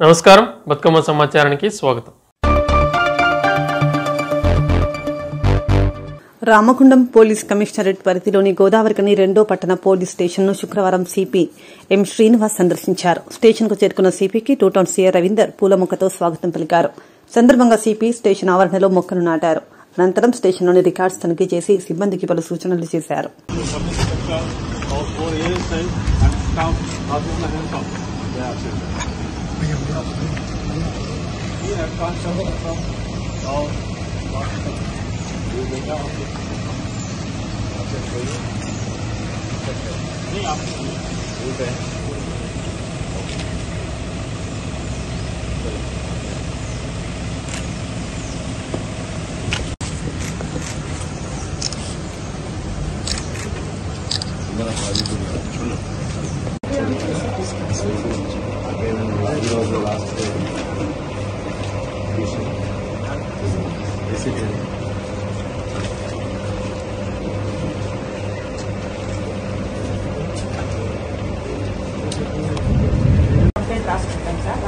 నమస్కారం, బతుకమ్మ సమాచారానికి స్వాగతం. రామగుండం పోలీస్ కమిషనరేట్ పరిధిలోని గోదావరికని 2వ పట్టణ పోలీస్ స్టేషన్ను శుక్రవారం సిపి ఎం శ్రీనివాస్ సందర్శించారు. స్టేషన్కు చేరుకున్న సిపికి టూ టౌన్ సీఐ రవీందర్ పూలమొక్కతో స్వాగతం పలికారు. సందర్భంగా సిపి స్టేషన్ ఆవరణలో మొక్కలు నాటారు. అనంతరం స్టేషన్లోని రికార్డ్స్ తనిఖీ చేసి సిబ్బందికి పలు సూచనలు చేశారు.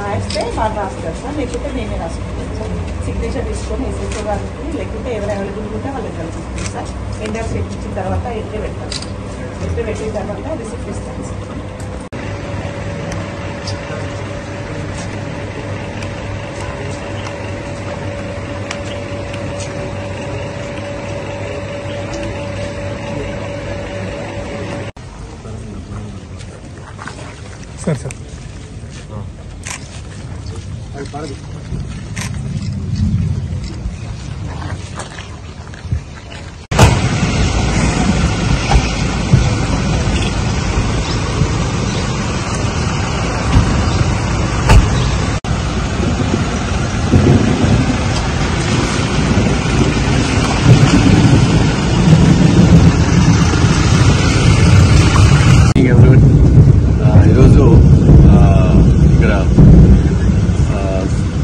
రాస్తే వాళ్ళు రాస్తారు సార్, లేకపోతే మేమే రాసుకుంటాం సార్. సిగ్నేచర్ తీసుకొని ఎస్ఎస్ఓ గారికి లేకపోతే ఎవరు అవైలబుల్ ఉంటే వాళ్ళకి కలుపుకుంటాం సార్. ఎండర్స్ ఇచ్చిన తర్వాత ఎంట్రీ పెట్టాం. ఎంట్రీ పెట్టిన తర్వాత రిసిప్ట్ ఇస్తాం సార్. సరే సార్ ఈరోజు ఇక్కడ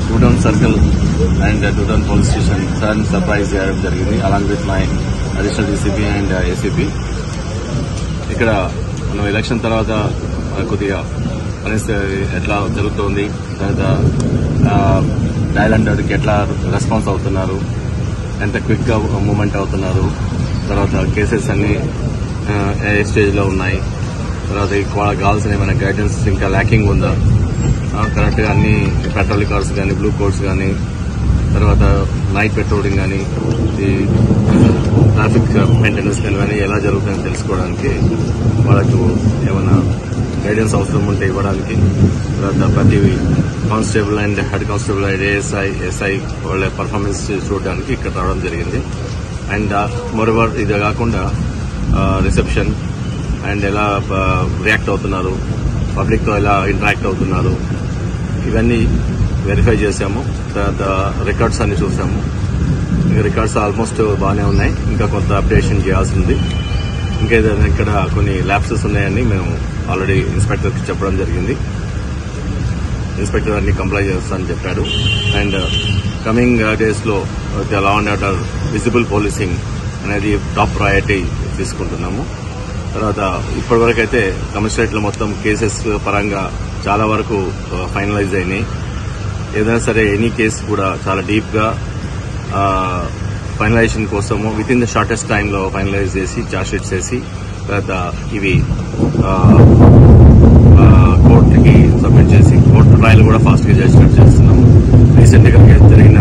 two town circle and two town police station sudden surprise చేయడం జరిగింది, along with my additional DCP and ACP. ఇక్కడ మనం ఎలక్షన్ తర్వాత కొద్దిగా పరిస్థితి ఎట్లా జరుగుతోంది, తర్వాత డయల్ అండర్కి ఎట్లా రెస్పాన్స్ అవుతున్నారు, ఎంత క్విక్గా మూవ్మెంట్ అవుతున్నారు, తర్వాత కేసెస్ అన్ని ఏ స్టేజ్లో ఉన్నాయి, తర్వాత వాళ్ళకి కావాల్సిన ఏమైనా గైడెన్స్ ఇంకా ల్యాకింగ్ ఉందా, కరెక్ట్గా అన్ని పెట్రోల్ కార్డ్స్ కానీ బ్లూ కోడ్స్ కానీ తర్వాత నైట్ పెట్రోలింగ్ కానీ ఈ ట్రాఫిక్ మెయింటెనెన్స్ కానీ ఎలా జరుగుతుందని తెలుసుకోవడానికి వాళ్ళకు ఏమైనా గైడెన్స్ అవసరం ఉంటే ఇవ్వడానికి, తర్వాత ప్రతి constable and head constable and ASI SI వాళ్ళ పర్ఫార్మెన్స్ చూడడానికి ఇక్కడ రావడం జరిగింది. అండ్ మోరోవర్ ఇది కాకుండా రిసెప్షన్ అండ్ ఎలా రియాక్ట్ అవుతున్నారు, పబ్లిక్తో ఎలా ఇంటరాక్ట్ అవుతున్నారు, ఇవన్నీ వెరిఫై చేశాము. తర్వాత రికార్డ్స్ అన్ని చూసాము. రికార్డ్స్ ఆల్మోస్ట్ బాగానే ఉన్నాయి, ఇంకా కొంత అప్డేషన్ చేయాల్సింది. ఇంకా ఏదైనా ఇక్కడ కొన్ని ల్యాప్సెస్ ఉన్నాయని మేము ఆల్రెడీ ఇన్స్పెక్టర్కి చెప్పడం జరిగింది. ఇన్స్పెక్టర్ అన్ని కంప్లై చేస్తానని చెప్పాడు. అండ్ కమింగ్ డేస్లో law and order visible policing అనేది టాప్ ప్రయారిటీ తీసుకుంటున్నాము. తర్వాత ఇప్పటివరకు అయితే కమిషనరేట్లో మొత్తం కేసెస్ పరంగా చాలా వరకు ఫైనలైజ్ అయినాయి. ఏదైనా సరే ఎనీ కేసు కూడా చాలా డీప్గా ఫైనలైజేషన్ కోసము విత్ ఇన్ ద షార్టెస్ట్ టైంలో ఫైనలైజ్ చేసి చార్జ్ షీట్స్ వేసి తర్వాత ఇవి కోర్టుకి సబ్మిట్ చేసి కోర్టు ట్రయల్ కూడా ఫాస్ట్గా చేసినట్టు చేస్తున్నాము. రీసెంట్గా జరిగిన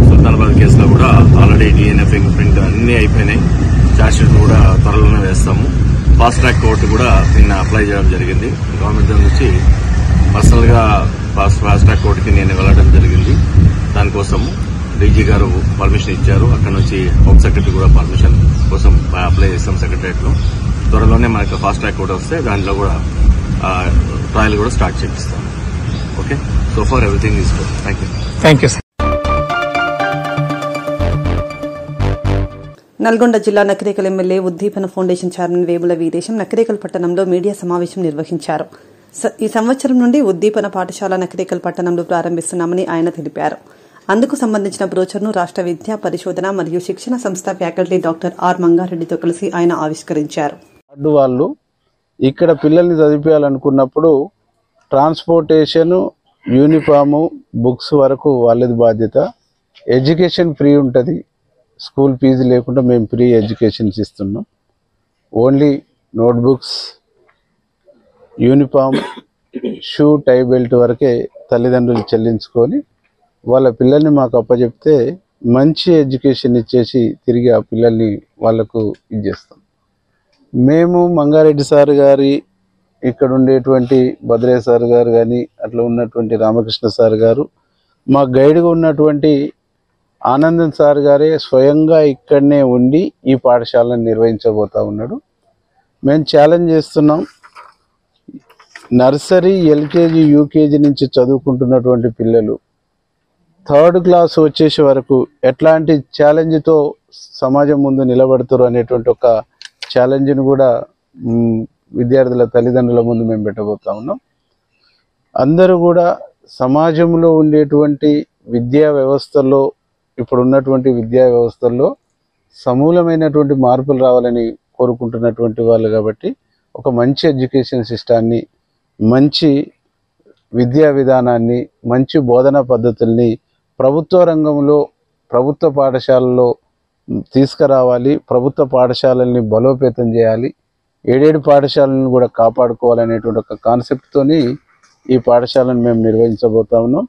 సుల్తానాబాద్ కేసులో కూడా ఆల్రెడీ డిఎన్ఏ ఫింగర్ ప్రింట్ అన్నీ అయిపోయినాయి. చార్జ్ షీట్ కూడా త్వరలోనే వేస్తాము. ఫాస్ట్ ట్రాక్ కోర్టు కూడా నిన్న అప్లై చేయడం జరిగింది. గవర్నమెంట్ నుంచి పర్సనల్గా ఫాస్ట్ ట్రాక్ కోర్టుకి నేను వెళ్లడం జరిగింది. దానికోసం డీజీ గారు పర్మిషన్ ఇచ్చారు. అక్కడ నుంచి హోమ్ సెక్రటరీ కూడా పర్మిషన్ కోసం అప్లై చేస్తాం సెక్రటరియట్లో. త్వరలోనే మనకు ఫాస్ట్ ట్రాక్ కోర్టు వస్తే దాంట్లో కూడా ట్రయల్ కూడా స్టార్ట్ చేపిస్తాం. Okay, so for everything is good. Thank you. Nalgonda జిల్లా నకిరేకల్ ఎమ్మెల్యే ఉద్దీపన ఫౌండేషన్ చైర్మన్ వేముల వీరేశం నకిరేకల్ పట్టణంలో మీడియా సమావేశం నిర్వహించారు. ఈ సంవత్సరం నుండి ఉద్దీపన పాఠశాల నకిరేకల్ పట్టణంలో ప్రారంభిస్తున్నామని ఆయన తెలిపారు. అందుకు సంబంధించిన బ్రోచర్ను రాష్ట్ర విద్యా పరిశోధన మరియు శిక్షణ సంస్థ ఫ్యాకల్టీ డాక్టర్ ఆర్ మంగారెడ్డితో కలిసి ఆయన ఆవిష్కరించారు. వాళ్ళు ఇక్కడ పిల్లల్ని చదివించాలనుకున్నప్పుడు ట్రాన్స్పోర్టేషన్ యూనిఫాము, బుక్స్ వరకు వాళ్ళది బాధ్యత. ఎడ్యుకేషన్ ఫ్రీ ఉంటుంది, స్కూల్ ఫీజు లేకుండా మేము ఫ్రీ ఎడ్యుకేషన్స్ ఇస్తున్నాం. Only notebooks, uniform, shoe, tie belt వరకే తల్లిదండ్రులు చెల్లించుకొని వాళ్ళ పిల్లల్ని మాకు అప్పచెప్తే మంచి ఎడ్యుకేషన్ ఇచ్చేసి తిరిగి ఆ పిల్లల్ని వాళ్ళకు ఇచ్చేస్తాం. మేము మంగారెడ్డి సార్ గారి, ఇక్కడ ఉండేటువంటి భద్రయ్య సార్ గారు కానీ, అట్లా ఉన్నటువంటి రామకృష్ణ సార్ గారు, మా గైడ్గా ఉన్నటువంటి ఆనందన్ సార్ గారే స్వయంగా ఇక్కడనే ఉండి ఈ పాఠశాలను నిర్వహించబోతా ఉన్నాడు. మేము ఛాలెంజ్ చేస్తున్నాం, నర్సరీ, ఎల్కేజీ, యూకేజీ నుంచి చదువుకుంటున్నటువంటి పిల్లలు 3rd క్లాస్ వచ్చేసే వరకు ఎట్లాంటి ఛాలెంజ్తో సమాజం ముందు నిలబడతారు అనేటువంటి ఒక ఛాలెంజ్ని కూడా విద్యార్థుల తల్లిదండ్రుల ముందు మేము పెట్టబోతా ఉన్నాం. అందరూ కూడా సమాజంలో ఉండేటువంటి విద్యా వ్యవస్థల్లో, ఇప్పుడు ఉన్నటువంటి విద్యా వ్యవస్థల్లో సమూలమైనటువంటి మార్పులు రావాలని కోరుకుంటున్నటువంటి వాళ్ళు కాబట్టి ఒక మంచి ఎడ్యుకేషన్ సిస్టాన్ని, మంచి విద్యా విధానాన్ని, మంచి బోధనా పద్ధతుల్ని ప్రభుత్వ రంగంలో, ప్రభుత్వ పాఠశాలల్లో తీసుకురావాలి. ప్రభుత్వ పాఠశాలల్ని బలోపేతం చేయాలి. 7 పాఠశాలను కూడా కాపాడుకోవాలనేటువంటి ఒక కాన్సెప్ట్తోని ఈ పాఠశాలను మేము నిర్వహించబోతా ఉన్నాం.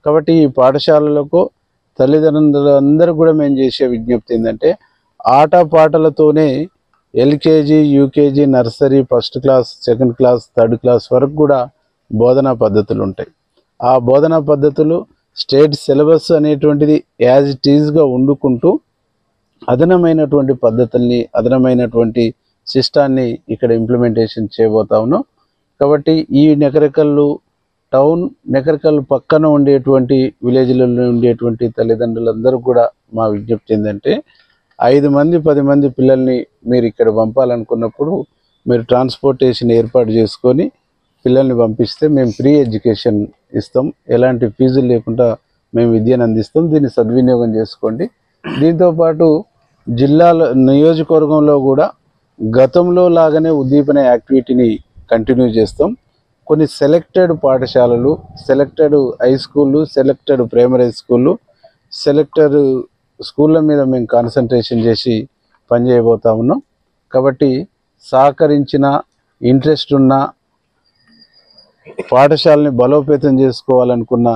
కాబట్టి ఈ పాఠశాలలకు తల్లిదండ్రులందరూ కూడా మేము చేసే విజ్ఞప్తి ఏంటంటే, ఆట పాటలతోనే LKG, UKG, nursery, 1st class, 2nd class, 3rd class వరకు కూడా బోధనా పద్ధతులు ఉంటాయి. ఆ బోధనా పద్ధతులు స్టేట్ సిలబస్ అనేటువంటిది యాజ్ ఇట్ ఈజ్గా వండుకుంటూ అదనమైనటువంటి పద్ధతుల్ని, అదనమైనటువంటి సిస్టాన్ని ఇక్కడ ఇంప్లిమెంటేషన్ చేయబోతా ఉన్నాం. కాబట్టి ఈ నెకరకల్లు టౌన్, నెకరకల్లు పక్కన ఉండేటువంటి విలేజ్లలో ఉండేటువంటి తల్లిదండ్రులందరూ కూడా మా విజ్ఞప్తి ఏంటంటే, 5 మంది 10 మంది పిల్లల్ని మీరు ఇక్కడ పంపాలనుకున్నప్పుడు మీరు ట్రాన్స్పోర్టేషన్ ఏర్పాటు చేసుకొని పిల్లల్ని పంపిస్తే మేము ఫ్రీ ఎడ్యుకేషన్ ఇస్తాం. ఎలాంటి ఫీజులు లేకుండా మేము విద్యను అందిస్తాం. దీన్ని సద్వినియోగం చేసుకోండి. దీంతోపాటు జిల్లాలో, నియోజకవర్గంలో కూడా గతంలో లాగానే ఉద్దీపన యాక్టివిటీని కంటిన్యూ చేస్తాం. కొన్ని సెలెక్టెడ్ పాఠశాలలు, సెలెక్టెడ్ హై స్కూళ్ళు, సెలెక్టెడ్ ప్రైమరీ స్కూళ్ళు, సెలెక్టెడ్ స్కూళ్ళ మీద మేము కాన్సన్ట్రేషన్ చేసి పనిచేయబోతా ఉన్నాం. కాబట్టి సహకరించిన, ఇంట్రెస్ట్ ఉన్న, పాఠశాలని బలోపేతం చేసుకోవాలనుకున్న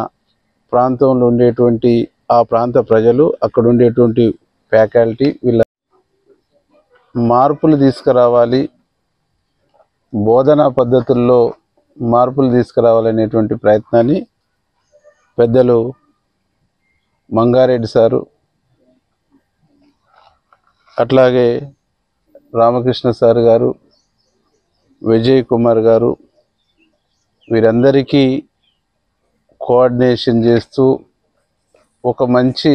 ప్రాంతంలో ఉండేటువంటి ఆ ప్రాంత ప్రజలు, అక్కడ ఉండేటువంటి ఫ్యాకల్టీ వీళ్ళ మార్పులు తీసుకురావాలి, బోధనా పద్ధతుల్లో మార్పులు తీసుకురావాలనేటువంటి ప్రయత్నాన్ని పెద్దలు మంగారెడ్డి సారు, అట్లాగే రామకృష్ణ సార్ గారు, విజయ్ కుమార్ గారు, వీరందరికీ కోఆర్డినేషన్ చేస్తూ ఒక మంచి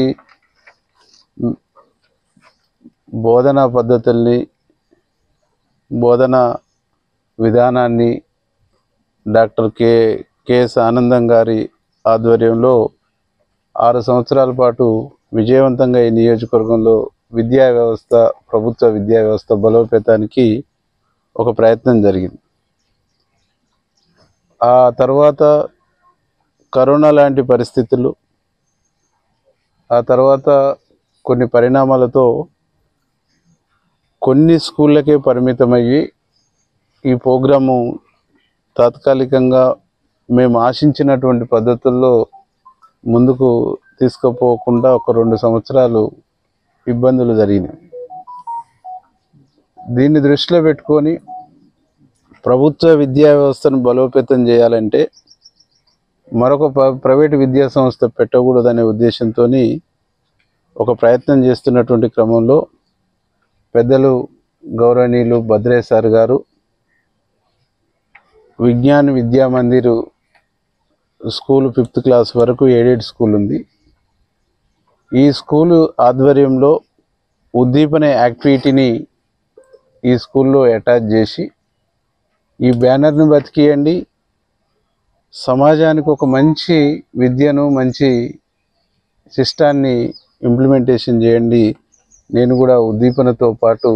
బోధనా పద్ధతుల్ని, బోధనా విధానాన్ని డాక్టర్ కెఎస్ ఆనందం గారి ఆధ్వర్యంలో 6 సంవత్సరాల పాటు విజయవంతంగా ఈ నియోజకవర్గంలో విద్యా వ్యవస్థ, ప్రభుత్వ విద్యా వ్యవస్థ బలోపేతానికి ఒక ప్రయత్నం జరిగింది. ఆ తర్వాత కరోనా లాంటి పరిస్థితులు, ఆ తర్వాత కొన్ని పరిణామాలతో కొన్ని స్కూళ్ళకే పరిమితమయ్యి ఈ ప్రోగ్రాము తాత్కాలికంగా మేము ఆశించినటువంటి పద్ధతుల్లో ముందుకు తీసుకుపోకుండా ఒక 2 సంవత్సరాలు ఇబ్బందులు జరిగినాయి. దీన్ని దృష్టిలో పెట్టుకొని ప్రభుత్వ విద్యా వ్యవస్థను బలోపేతం చేయాలంటే మరొక ప్రైవేటు విద్యా సంస్థ పెట్టకూడదనే ఉద్దేశంతో ఒక ప్రయత్నం చేస్తున్నటువంటి క్రమంలో పెద్దలు గౌరవనీయులు భద్రయ్య సార్ గారు Vignan Vidya Mandir school 5th class వరకు ఎయిడెడ్ స్కూల్ ఉంది. ఈ స్కూలు ఆధ్వర్యంలో ఉద్దీపన యాక్టివిటీని ఈ స్కూల్లో అటాచ్ చేసి ఈ బ్యానర్ని బతికియండి, సమాజానికి ఒక మంచి విద్యను, మంచి సిస్టాన్ని ఇంప్లిమెంటేషన్ చేయండి, నేను కూడా ఉద్దీపనతో పాటు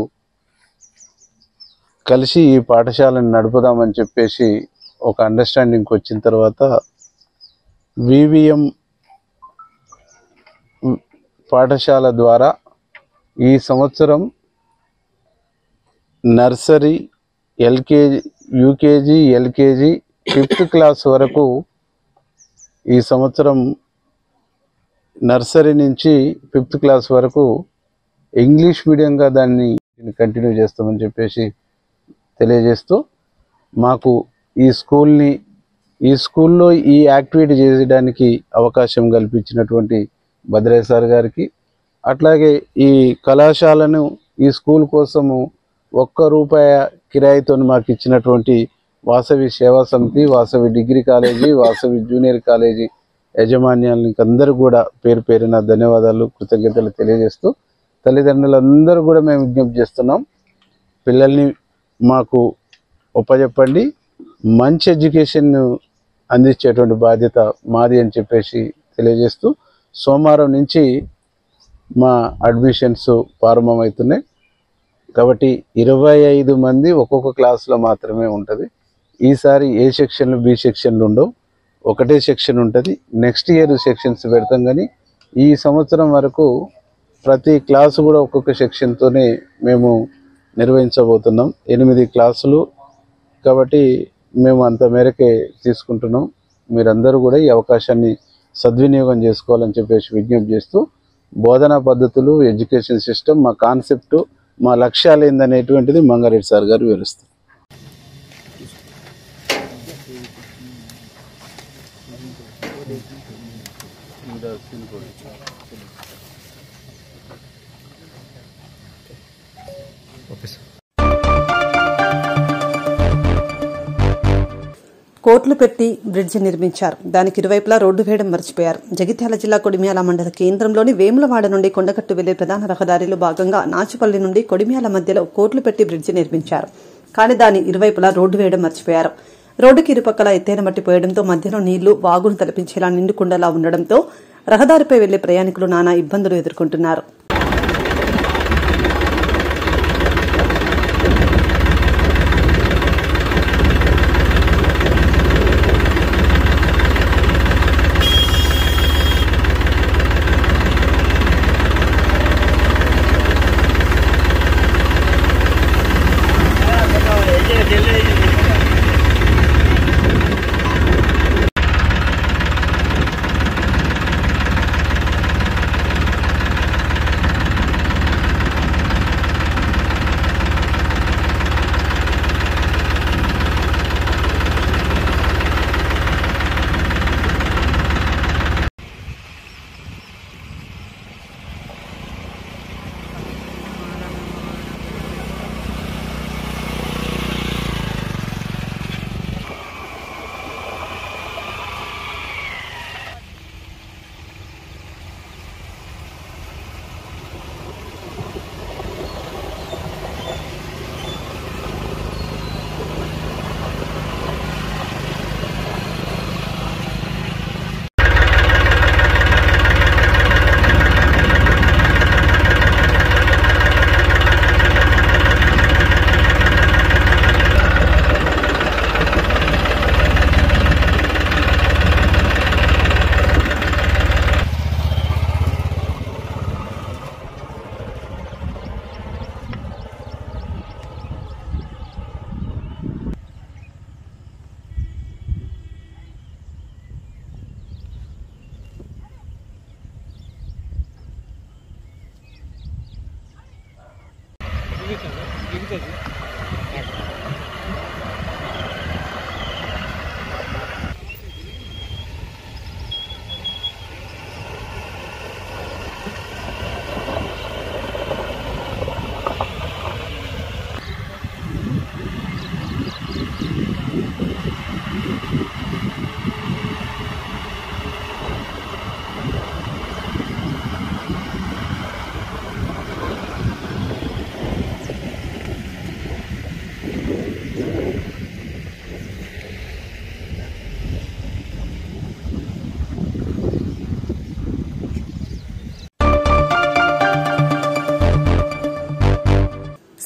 కలిసి ఈ పాఠశాలను నడుపుదామని చెప్పేసి ఒక అండర్స్టాండింగ్కి వచ్చిన తర్వాత వివిఎం పాఠశాల ద్వారా ఈ సంవత్సరం nursery, LKG, UKG, LKG, 5th class వరకు ఈ సంవత్సరం నర్సరీ నుంచి 5th క్లాస్ వరకు ఇంగ్లీష్ మీడియంగా దాన్ని కంటిన్యూ చేస్తామని చెప్పేసి తెలియజేస్తూ, మాకు ఈ స్కూల్లో ఈ యాక్టివిటీ చేయడానికి అవకాశం కల్పించినటువంటి భద్రయ్య సార్ గారికి, అట్లాగే ఈ కళాశాలను ఈ స్కూల్ కోసము ₹1 కిరాయితో మాకు ఇచ్చినటువంటి వాసవి సేవా సమితి, Vasavi degree college, Vasavi junior college యాజమాన్యానికి అందరూ కూడా పేరు పేరున ధన్యవాదాలు, కృతజ్ఞతలు తెలియజేస్తూ, తల్లిదండ్రులందరూ కూడా మేము విజ్ఞప్తి చేస్తున్నాం, పిల్లల్ని మాకు ఒప్పజెప్పండి, మంచి ఎడ్యుకేషన్ అందించేటువంటి బాధ్యత మాది అని చెప్పేసి తెలియజేస్తూ, సోమవారం నుంచి మా అడ్మిషన్స్ ప్రారంభమవుతున్నాయి. కాబట్టి 25 మంది ఒక్కొక్క క్లాసులో మాత్రమే ఉంటుంది. ఈసారి ఏ సెక్షన్లు, బి సెక్షన్లు ఉండవు, ఒకటే సెక్షన్ ఉంటుంది. నెక్స్ట్ ఇయర్ సెక్షన్స్ పెడతాం, కానీ ఈ సంవత్సరం వరకు ప్రతి క్లాసు కూడా ఒక్కొక్క సెక్షన్తోనే మేము నిర్వహించబోతున్నాం. 8 క్లాసులు కాబట్టి మేము అంత మేరకే తీసుకుంటున్నాం. మీరందరూ కూడా ఈ అవకాశాన్ని సద్వినియోగం చేసుకోవాలని చెప్పేసి విజ్ఞప్తి చేస్తూ, బోధనా పద్ధతులు, ఎడ్యుకేషన్ సిస్టమ్, మా కాన్సెప్టు, మా లక్ష్యాలు ఏందనేటువంటిది మంగారెడ్డి సార్ గారు వివరిస్తారు. కోట్లు పెట్టి బ్రిడ్జి నిర్మించారు. దానికి ఇరువైపులా రోడ్డు వేయడం మర్చిపోయారు. జగిత్యాల జిల్లా కొడిమ్యాల మండల కేంద్రంలోని వేములవాడ నుండి కొండగట్టు వెళ్లే ప్రధాన రహదారిలో భాగంగా నాచుపల్లి నుండి కొడిమ్యాల మధ్యలో కోట్లు పెట్టి బ్రిడ్జి నిర్మించారు. కానీ దాని ఇరువైపులా రోడ్డు వేయడం మర్చిపోయారు. రోడ్డుకి ఇరుపక్కల ఎత్తైన మట్టి పోయడంతో మధ్యలో నీళ్లు వాగును తలపించేలా నిండుకుండలా ఉండడంతో రహదారిపై వెళ్లే ప్రయాణికులు నానా ఇబ్బందులు ఎదుర్కొంటున్నారు.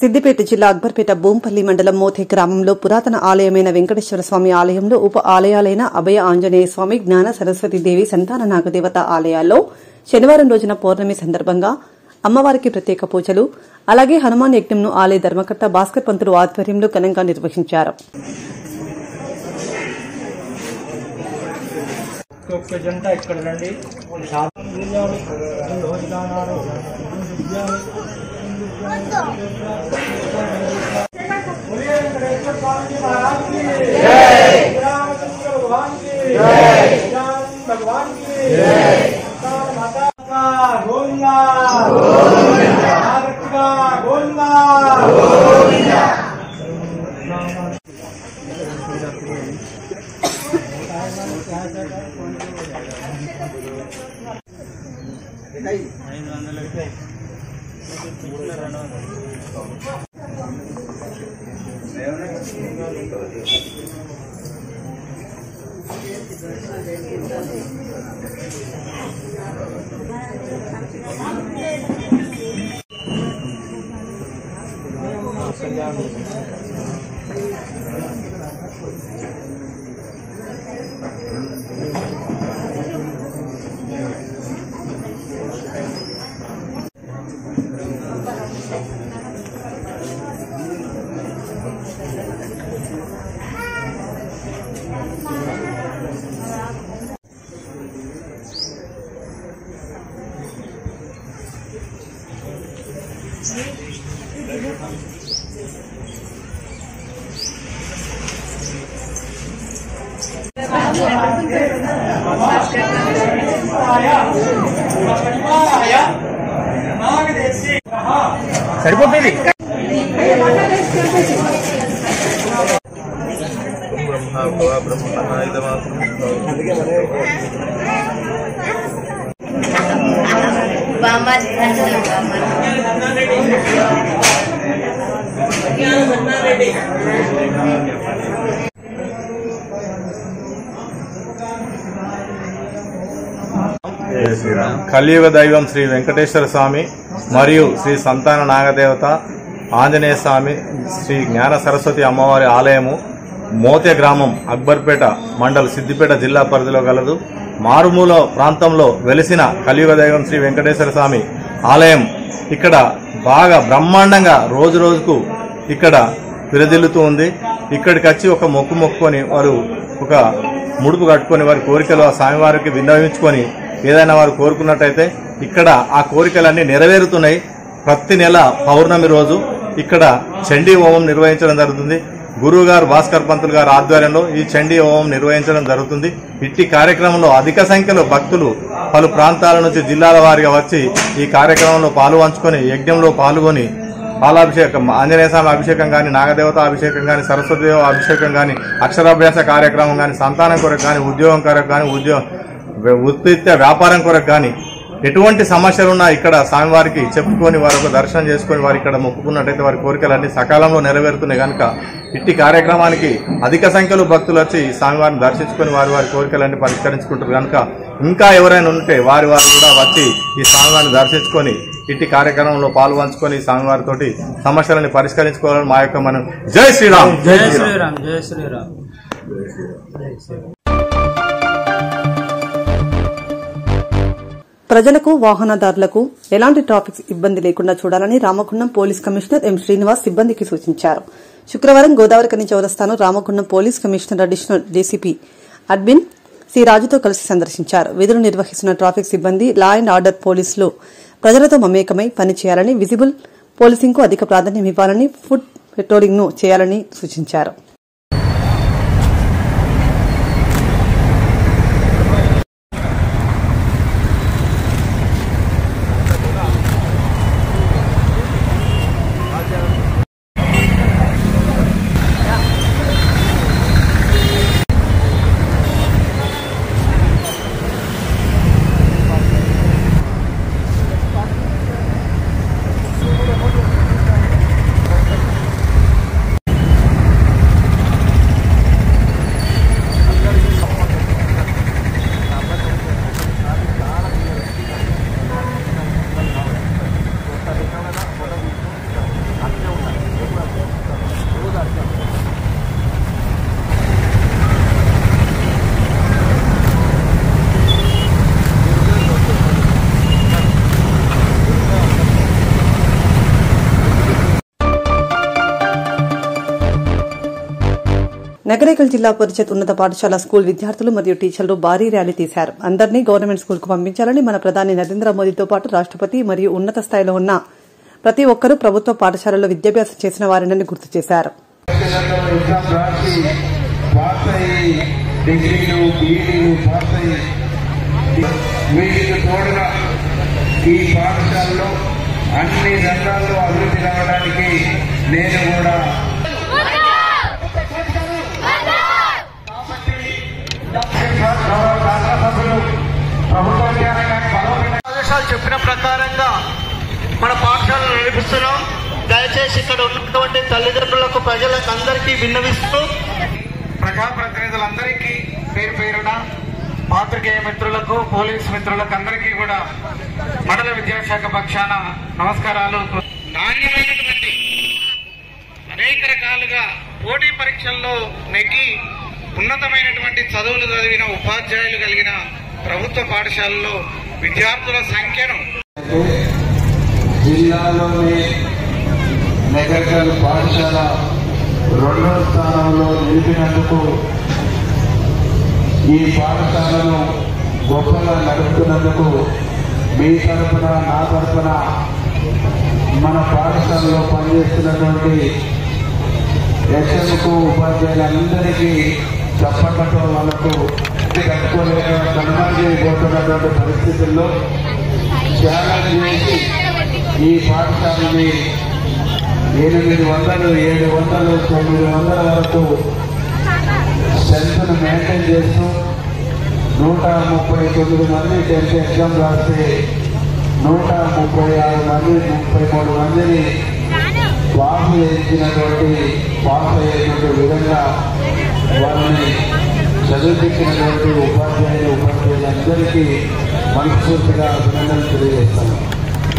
సిద్దిపేట జిల్లా అక్బర్పేట బూంపల్లి మండలం మోతే గ్రామంలో పురాతన ఆలయమైన వెంకటేశ్వర స్వామి ఆలయంలో ఉప ఆలయాలైన అభయ ఆంజనేయ స్వామి జ్ఞాన సరస్వతీదేవి సంతాన నాగదేవత ఆలయాల్లో శనివారం రోజున పౌర్ణమి సందర్భంగా అమ్మవారికి ప్రత్యేక పూజలు అలాగే హనుమాన్ యజ్ఞంను ఆలయ ధర్మకర్త భాస్కర్ పంతులు ఆధ్వర్యంలో ఘనంగా నిర్వహించారు. సరిపోతుంది. కలియుగ దైవం శ్రీ వెంకటేశ్వర స్వామి మరియు శ్రీ సంతాన నాగదేవత ఆంజనేయ స్వామి శ్రీ జ్ఞాన సరస్వతి అమ్మవారి ఆలయము మోతే గ్రామం అక్బర్పేట మండల్ సిద్దిపేట జిల్లా పరిధిలో గలదు. మారుమూల ప్రాంతంలో వెలిసిన కలియుగ దైవం శ్రీ వెంకటేశ్వర స్వామి ఆలయం ఇక్కడ బాగా బ్రహ్మాండంగా రోజు రోజుకు ఇక్కడ విరజిల్లుతూ ఉంది. ఇక్కడికి వచ్చి ఒక మొక్కుకొని వారు ఒక ముడుపు కట్టుకొని వారి కోరికలు ఆ స్వామివారికి విన్నవించుకొని ఏదైనా వారు కోరుకున్నట్టయితే ఇక్కడ ఆ కోరికలన్నీ నెరవేరుతున్నాయి. ప్రతి నెల పౌర్ణమి రోజు ఇక్కడ చండీ హోమం నిర్వహించడం జరుగుతుంది. గురువు గారు భాస్కర్ పంతులు గారి ఆధ్వర్యంలో ఈ చండీ హోమం నిర్వహించడం జరుగుతుంది. ఇట్టి కార్యక్రమంలో అధిక సంఖ్యలో భక్తులు పలు ప్రాంతాల నుంచి జిల్లాల వారీగా వచ్చి ఈ కార్యక్రమంలో పాల్పంచుకొని యజ్ఞంలో పాల్గొని పాలాభిషేకం, ఆంజనేయ స్వామి అభిషేకం కానీ, నాగదేవత అభిషేకం కానీ, సరస్వతి అభిషేకం కానీ, అక్షరాభ్యాస కార్యక్రమం కానీ, సంతానం కొరకు కానీ, ఉద్యోగం కొరకు కానీ, ఉత్పత్తి వ్యాపారం కొరకు కానీ ఎటువంటి సమస్యలున్నా ఇక్కడ స్వామివారికి చెప్పుకొని వారు ఒక దర్శనం చేసుకుని వారు ఇక్కడ మొక్కుకున్నట్టయితే వారి కోరికలన్నీ సకాలంలో నెరవేరుతున్నాయి కనుక ఇట్టి కార్యక్రమానికి అధిక సంఖ్యలో భక్తులు వచ్చి స్వామివారిని దర్శించుకొని వారి వారి కోరికలన్నీ పరిష్కరించుకుంటారు కనుక ఇంకా ఎవరైనా ఉంటే వారు కూడా వచ్చి ఈ స్వామివారిని దర్శించుకొని ఇట్టి కార్యక్రమంలో పాల్పంచుకొని స్వామివారితోటి సమస్యలను పరిష్కరించుకోవాలని మా యొక్క మనం జై శ్రీరామ్. జై శ్రీరామ్. జై శ్రీరామ్. ప్రజలకు వాహనదారులకు ఎలాంటి ట్రాఫిక్ ఇబ్బంది లేకుండా చూడాలని Ramagundam police commissioner M Srinivas సిబ్బందికి సూచించారు. శుక్రవారం గోదావరికని చౌరస్తాను Ramagundam police commissioner additional DCP admin C రాజుతో కలిసి సందర్శించారు. విధులు నిర్వహిస్తున్న ట్రాఫిక్ సిబ్బంది లా అండ్ ఆర్డర్ పోలీసులు ప్రజలతో మమేకమై పనిచేయాలని, విజిబుల్ పోలీసింగ్ కు అధిక ప్రాధాన్యం ఇవ్వాలని, ఫుడ్ పెట్రోలింగ్ ను చేయాలని సూచించారు. నకరేకల్ జిల్లా పరిషత్ ఉన్నత పాఠశాల స్కూల్ విద్యార్థులు మరియు టీచర్లు భారీ ర్యాలీ తీశారు. అందరినీ గవర్నమెంట్ స్కూల్ కు పంపించాలని మన ప్రధాని నరేంద్ర మోదీతో పాటు రాష్ట్రపతి మరియు ఉన్నత స్థాయిలో ఉన్న ప్రతి ఒక్కరూ ప్రభుత్వ పాఠశాలలో విద్యాభ్యాసం చేసిన వారిని గుర్తు చేశారు. ఈ పాఠశాలలో అన్ని రంగాల్లో అభివృద్ధి రావడానికి నేను కూడా ఆదేశాలు చెప్పిన ప్రకారంగా మన పాఠశాలను నడిపిస్తున్నాం. దయచేసి ఇక్కడ ఉన్నటువంటి తల్లిదండ్రులకు ప్రజలకు అందరికీ విన్నవిస్తూ ప్రజాప్రతినిధులందరికీ పేరు పేరున పాత్రికేయ మిత్రులకు పోలీసు మిత్రులకు అందరికీ కూడా మండల విద్యాశాఖ పక్షాన నమస్కారాలు. నాణ్యమైనటువంటి అనేక రకాలుగా పోటీ పరీక్షల్లో నెగ్గి ఉన్నతమైనటువంటి చదువులు చదివిన ఉపాధ్యాయులు కలిగిన ప్రభుత్వ పాఠశాలలో విద్యార్థుల సంఖ్యను జిల్లాలోని నగరకల్ పాఠశాల 2వ స్థానంలో నిలిపినందుకు ఈ పాఠశాలను గొప్పగా నడుపుతున్నందుకు మీ తరఫున నా తరఫున మన పాఠశాలలో పనిచేస్తున్నటువంటి ఎస్ఎంకు ఉపాధ్యాయులందరికీ చప్పట్లతో వాళ్ళకు కట్టుకోలేక సన్మానం చేయబోతున్నటువంటి పరిస్థితుల్లో ఛాలెంజ్ చేసి ఈ పాఠశాలని 800, 700, 900 వరకు స్ట్రెంత్ను మెయింటైన్ చేస్తూ 139 మంది 10th ఎగ్జామ్ రాస్తే 136 మంది 33 మందిని పాస్ అయ్యేటువంటి విధంగా వారిని చదివించినటువంటి ఉపాధ్యాయులందరికీ మనస్ఫూర్తిగా అభినందనలు తెలియజేస్తాను.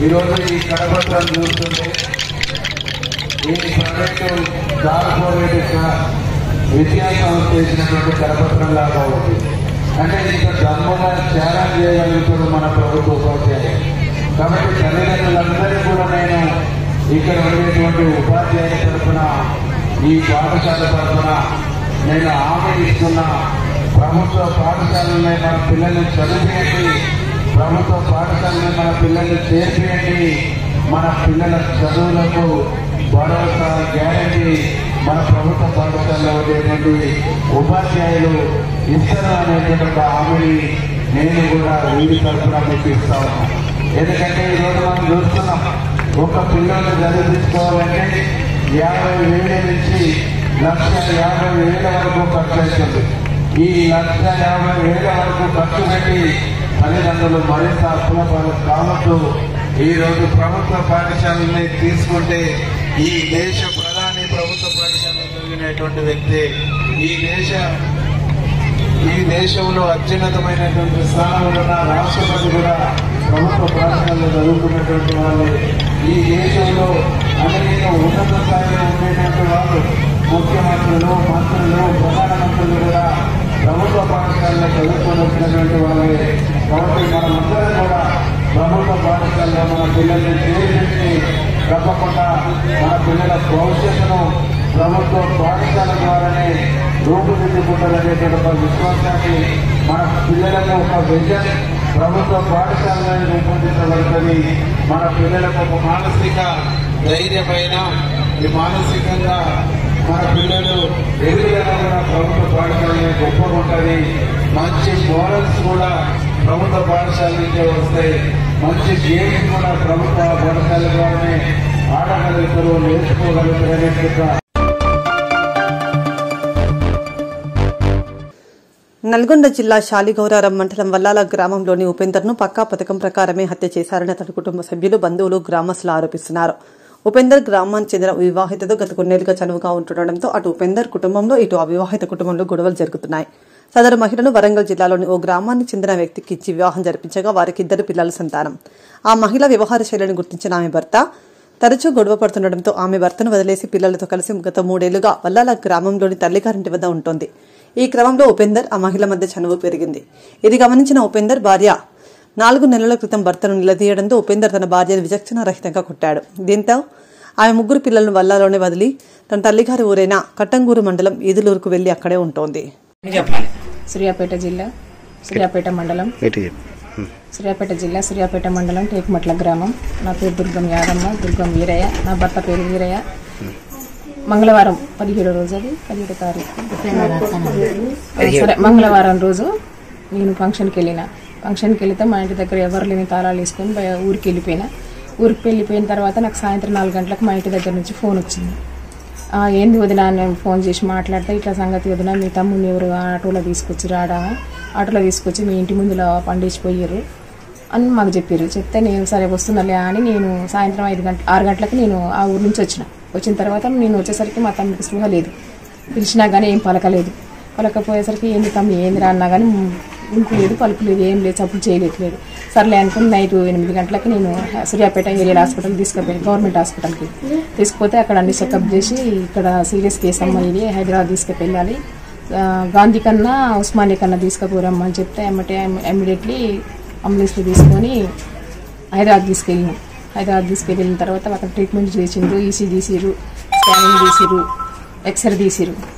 ఈరోజు ఈ కరపత్రాన్ని చూస్తుంటే ఈ ప్రైవేటు కార్పొరేట్ విద్యా సంస్థ చేసినటువంటి కరపత్రం లాగా ఉంది. అంటే ఇంత దమ్ముగా ఛాలెంజ్ చేయగలుగుతారు మన ప్రభుత్వ ఉపాధ్యాయులు. కాబట్టి తల్లిదండ్రులందరినీ కూడా నేను ఇక్కడ ఉండేటువంటి ఉపాధ్యాయుల తరఫున ఈ పాఠశాల తరఫున నేను హామీ ఇస్తున్నా. ప్రభుత్వ పాఠశాలనే మన పిల్లల్ని చదివించి, ప్రభుత్వ పాఠశాలని మన పిల్లల్ని చేర్పియండి. మన పిల్లల చదువులకు భరోసా గ్యారంటీ మన ప్రభుత్వ పాఠశాలలో ఉండేటువంటి ఉపాధ్యాయులు ఇస్తారు అనేటువంటి హామీని నేను కూడా వీరి తరఫున మీకు ఇస్తా ఉన్నాను. ఎందుకంటే ఈరోజు మనం చూస్తున్నాం, ఒక పిల్లల్ని చదివించుకోవాలంటే 50,000 నుంచి 1,50,000 వరకు ఖర్చు అవుతుంది. ఈ 1,50,000 వరకు ఖర్చు పెట్టి తల్లిదండ్రులు మరింత అప్పుల పాలు కావద్దు. ఈరోజు ప్రభుత్వ పాఠశాలని తీసుకుంటే ఈ దేశ ప్రధాని ప్రభుత్వ పాఠశాలలో చదివినటువంటి వ్యక్తి, ఈ దేశంలో అత్యున్నతమైనటువంటి స్థానంలో ఉన్న రాష్ట్రపతి కూడా ప్రభుత్వ పాఠశాలలో చదువుకున్నటువంటి వాళ్ళు. ఈ దేశంలో అనేక ఉన్నత స్థాయిలో ఉండేటువంటి వాళ్ళు, ముఖ్యమంత్రులు, మంత్రులు, ప్రధానమంత్రులు కూడా ప్రభుత్వ పాఠశాలలో చదువుకొని వచ్చినటువంటి వాళ్ళే. కాబట్టి మనమందరం కూడా ప్రభుత్వ పాఠశాలలో మన పిల్లల్ని చేర్చి తప్పకుండా మన పిల్లల భవిష్యత్తును ప్రభుత్వ పాఠశాల ద్వారానే రూపుదిద్దుకుంటారనేటువంటి ఒక విశ్వాసాన్ని, మన పిల్లలకు ఒక విజన్ ప్రభుత్వ పాఠశాలను రూపొందించబడుతుంది. మన పిల్లలకు ఒక మానసిక ధైర్యమైన, ఈ మానసికంగా మన పిల్లలు ఎదుగుదల కూడా ప్రభుత్వ పాఠశాలనే గొప్పగా ఉంటుంది. మంచి మోరల్స్ కూడా ప్రభుత్వ పాఠశాల నుంచే వస్తాయి. మంచి గేమ్స్ కూడా ప్రభుత్వ పాఠశాల ద్వారానే ఆడగలుగుతారు, నేర్చుకోగలుగుతారు అనేటువంటి. నల్గొండ జిల్లా శాలిగౌరారం మండలం వల్లాల గ్రామంలోని ఉపేందర్ను పక్కా పథకం ప్రకారమే హత్య చేశారని అతడి కుటుంబ సభ్యులు, బంధువులు, గ్రామస్తులు ఆరోపిస్తున్నారు. ఉపేందర్ గ్రామానికి చెందిన వివాహితతో గత కొన్నేళ్లుగా చనువుగా ఉంటుండటంతో అటు ఉపేందర్ కుటుంబంలో ఇటు అవివాహిత కుటుంబంలో గొడవలు జరుగుతున్నాయి. సదరు మహిళను వరంగల్ జిల్లాలోని ఓ గ్రామానికి చెందిన వ్యక్తికి ఇచ్చి వివాహం జరిపించగా వారికి 2 పిల్లల సంతానం. ఆ మహిళ వ్యవహార శైలిని గుర్తించిన ఆమె భర్త తరచూ గొడవ పడుతుండటంతో ఆమె భర్తను వదిలేసి పిల్లలతో కలిసి గత 3 ఏళ్లుగా వల్లాల గ్రామంలోని తల్లిగారింటి వద్ద ఉంటోంది. ఈ క్రమంలో ఉపేందర్, ఆ మహిళ మధ్య చనువు పెరిగింది. ఇది గమనించిన ఉపేందర్ భార్య 4 నెలల క్రితం భర్తను నిలదీయడంతో ఉపేందర్ తన భార్యను విచక్షణారహితంగా కొట్టాడు. దీంతో ఆమె ముగ్గురు పిల్లలను వల్లాలోనే వదిలి తన తల్లిగారి ఊరైన కట్టంగూరు మండలం ఈదులూరుకు వెళ్లి అక్కడే ఉంటోంది. సూర్యాపేట జిల్లా సూర్యాపేట జిల్లా సూర్యాపేట మండలం టేకుమట్ల గ్రామం. నా పేరు దుర్గం యాదమ్మ, దుర్గం వీరయ్య. నా భర్త పేరు వీరయ్య. మంగళవారం 17వ రోజు, అది 17వ తారీఖు సరే మంగళవారం రోజు నేను ఫంక్షన్కి వెళితే మా ఇంటి దగ్గర ఎవరు లేని తాళాలు వేసుకొని ఊరికి వెళ్ళిపోయిన తర్వాత నాకు సాయంత్రం 4 గంటలకు మా ఇంటి దగ్గర నుంచి ఫోన్ వచ్చింది. ఏంది వదినా, నేను ఫోన్ చేసి మాట్లాడితే ఇట్లా సంగతి వదినా, మీ తమ్ముని ఎవరు ఆటోలో తీసుకొచ్చి మీ ఇంటి ముందులో పండించిపోయారు అని మాకు చెప్పారు. చెప్తే నేను సరే వస్తున్నాలే అని నేను సాయంత్రం 6 గంటలకు నేను ఆ ఊరు నుంచి వచ్చిన తర్వాత నేను వచ్చేసరికి మా తమ్ముడికి స్పృహ లేదు. పిలిచినా కానీ ఏం పలకపోయేసరికి ఏంది తమ్మి ఏందిరా అన్నా కానీ ఉనుకులేదు, పలుకులేదు, ఏం లేదు, చప్పుడు చేయలేదు. సర్లే అనుకుని నైట్ 8 గంటలకి నేను సూర్యాపేట ఏరియల్ హాస్పిటల్ తీసుకుపోయాను, గవర్నమెంట్ హాస్పిటల్కి తీసుకుపోతే అక్కడ అన్ని చెకప్ చేసి ఇక్కడ సీరియస్ కేసు అమ్మ ఇది హైదరాబాద్ తీసుకువెళ్ళాలి, గాంధీ కన్నా ఉస్మానియా కన్నా తీసుకుపోరమ్మని చెప్తే ఇమ్మీడియట్లీ అంబులెన్స్లో తీసుకొని హైదరాబాద్ తీసుకెళ్ళిన తర్వాత అక్కడ ట్రీట్మెంట్ చేసిండ్రు, ఈసీ తీసిరు, స్కానింగ్ తీసిరు, ఎక్స్రే